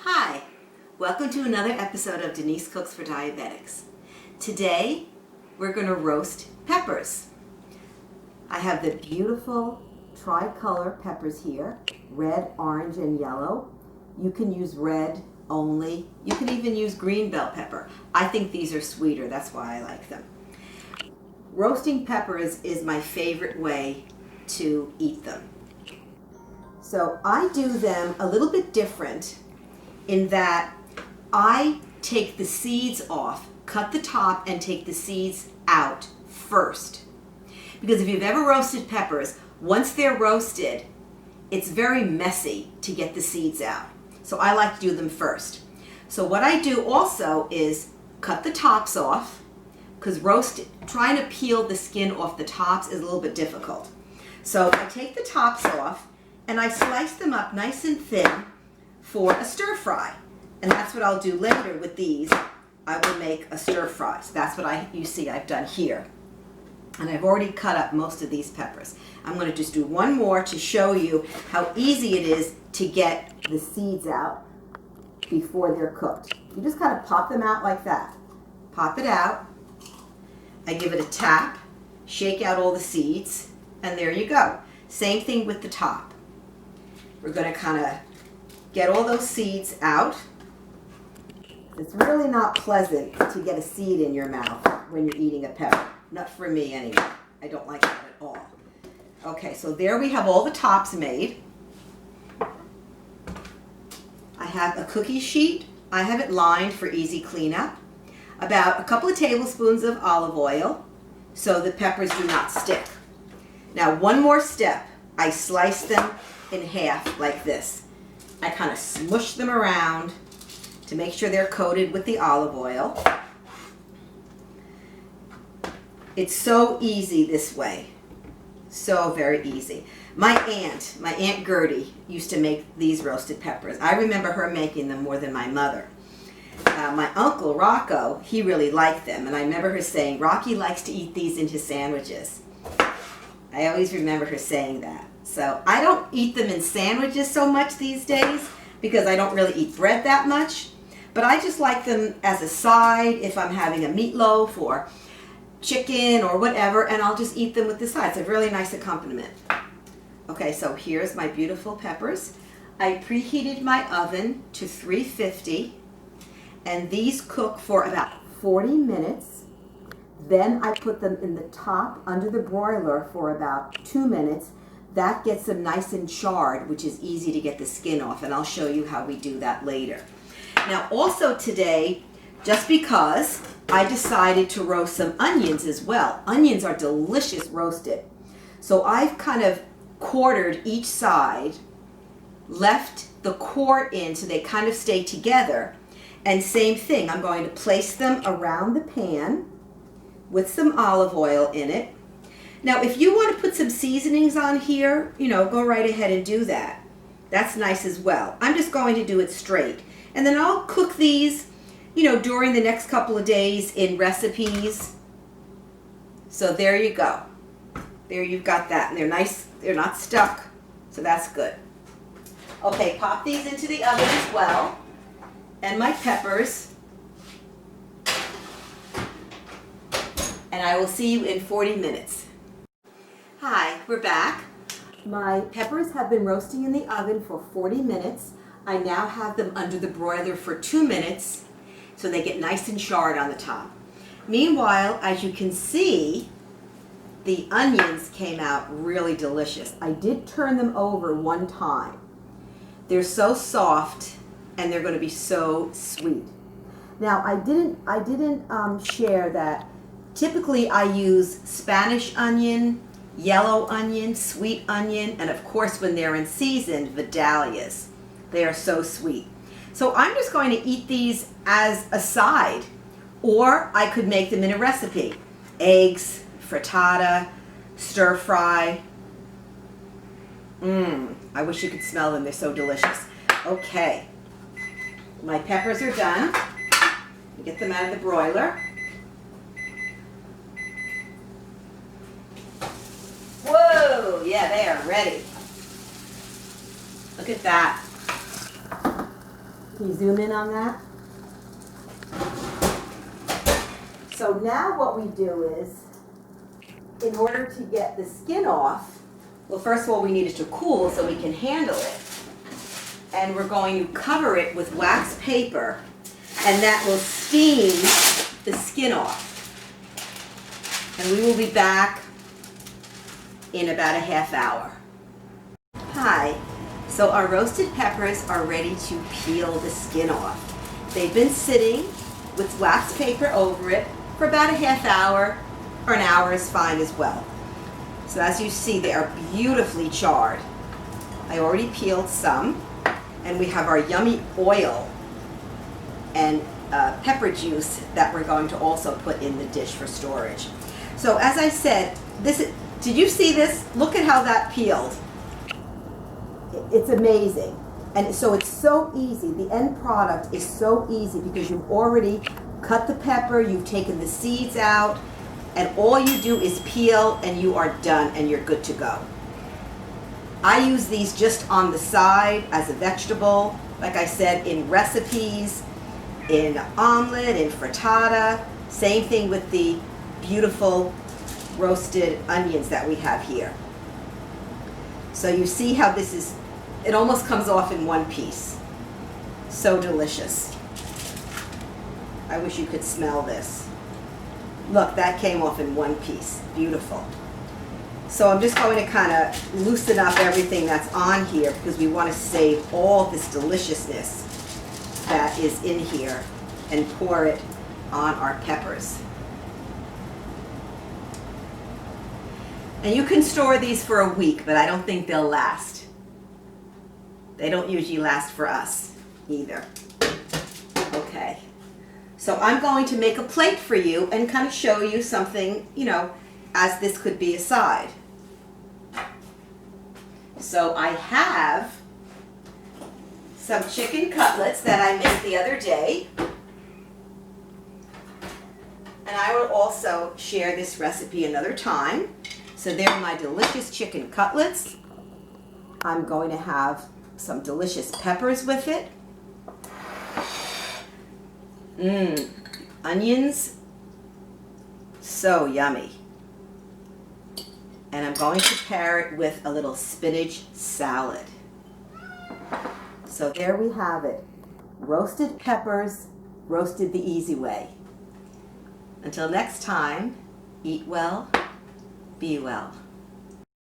Hi, welcome to another episode of Denise Cooks for Diabetics. Today we're going to roast peppers. I have the beautiful tricolor peppers here, red, orange, and yellow. You can use red only. You can even use green bell pepper. I think these are sweeter, that's why I like them. Roasting peppers is my favorite way to eat them. So I do them a little bit different in that I take the seeds off, cut the top and take the seeds out first. Because if you've ever roasted peppers, once they're roasted, it's very messy to get the seeds out. So I like to do them first. So what I do also is cut the tops off, because trying to peel the skin off the tops is a little bit difficult. So I take the tops off and I slice them up nice and thin for a stir fry. And that's what I'll do later with these. I will make a stir fry. So that's what you see I've done here. And I've already cut up most of these peppers. I'm going to just do one more to show you how easy it is to get the seeds out before they're cooked. You just kind of pop them out like that. Pop it out. I give it a tap, shake out all the seeds, and there you go. Same thing with the top. We're going to kind of get all those seeds out. It's really not pleasant to get a seed in your mouth when you're eating a pepper. Not for me anyway. I don't like that at all. Okay, so there we have all the tops made. I have a cookie sheet. I have it lined for easy cleanup. About a couple of tablespoons of olive oil so the peppers do not stick. Now one more step. I slice them in half like this. I kind of smush them around to make sure they're coated with the olive oil. It's so easy this way. So very easy. My Aunt Gertie, used to make these roasted peppers. I remember her making them more than my mother. My uncle, Rocco, he really liked them. And I remember her saying, Rocky likes to eat these in his sandwiches. I always remember her saying that. So I don't eat them in sandwiches so much these days because I don't really eat bread that much. But I just like them as a side if I'm having a meatloaf or chicken or whatever, and I'll just eat them with the sides. It's a really nice accompaniment. Okay, so here's my beautiful peppers. I preheated my oven to 350, and these cook for about 40 minutes. Then I put them in the top under the broiler for about 2 minutes. That gets them nice and charred, which is easy to get the skin off, and I'll show you how we do that later. Now also today, just because I decided to roast some onions as well. Onions are delicious roasted. So I've kind of quartered each side, left the core in so they kind of stay together. And same thing, I'm going to place them around the pan with some olive oil in it. Now if you want to put some seasonings on here, go right ahead and do that. That's nice as well. I'm just going to do it straight. And then I'll cook these during the next couple of days in recipes. So there you go. There you've got that. And they're nice. They're not stuck. So that's good. Okay, pop these into the oven as well. And my peppers. And I will see you in 40 minutes. Hi, we're back. My peppers have been roasting in the oven for 40 minutes. I now have them under the broiler for 2 minutes. So they get nice and charred on the top. Meanwhile, as you can see, the onions came out really delicious. I did turn them over one time. They're so soft and they're going to be so sweet. Now I didn't share that typically I use Spanish onion, yellow onion, sweet onion, and of course when they're in season, Vidalias. They are so sweet. So I'm just going to eat these as a side, or I could make them in a recipe. Eggs, frittata, stir fry. I wish you could smell them. They're so delicious. Okay, my peppers are done. Get them out of the broiler. Whoa, yeah, they are ready. Look at that. Can you zoom in on that? So now what we do is, in order to get the skin off, well, first of all, we need it to cool so we can handle it. And we're going to cover it with wax paper, and that will steam the skin off. And we will be back in about a half hour. Hi, so our roasted peppers are ready to peel the skin off. They've been sitting with wax paper over it for about a half hour, or an hour is fine as well. So as you see, they are beautifully charred. I already peeled some, and we have our yummy oil and pepper juice that we're going to also put in the dish for storage. So as I said, did you see this? Look at how that peeled. It's amazing. And so it's so easy. The end product is so easy because you've already cut the pepper, you've taken the seeds out, and all you do is peel and you are done and you're good to go. I use these just on the side as a vegetable, like I said, in recipes, in omelet, in frittata. Same thing with the beautiful roasted onions that we have here. So you see how this is, it almost comes off in one piece. So delicious. I wish you could smell this. Look, that came off in one piece. Beautiful. So I'm just going to kind of loosen up everything that's on here because we want to save all this deliciousness that is in here and pour it on our peppers. And you can store these for a week, but I don't think they'll last. They don't usually last for us either. Okay. So I'm going to make a plate for you and kind of show you something, you know, as this could be a side. So I have some chicken cutlets that I made the other day. And I will also share this recipe another time. So there are my delicious chicken cutlets. I'm going to have some delicious peppers with it. Onions, so yummy. And I'm going to pair it with a little spinach salad. So there we have it. Roasted peppers, roasted the easy way. Until next time, eat well, be well.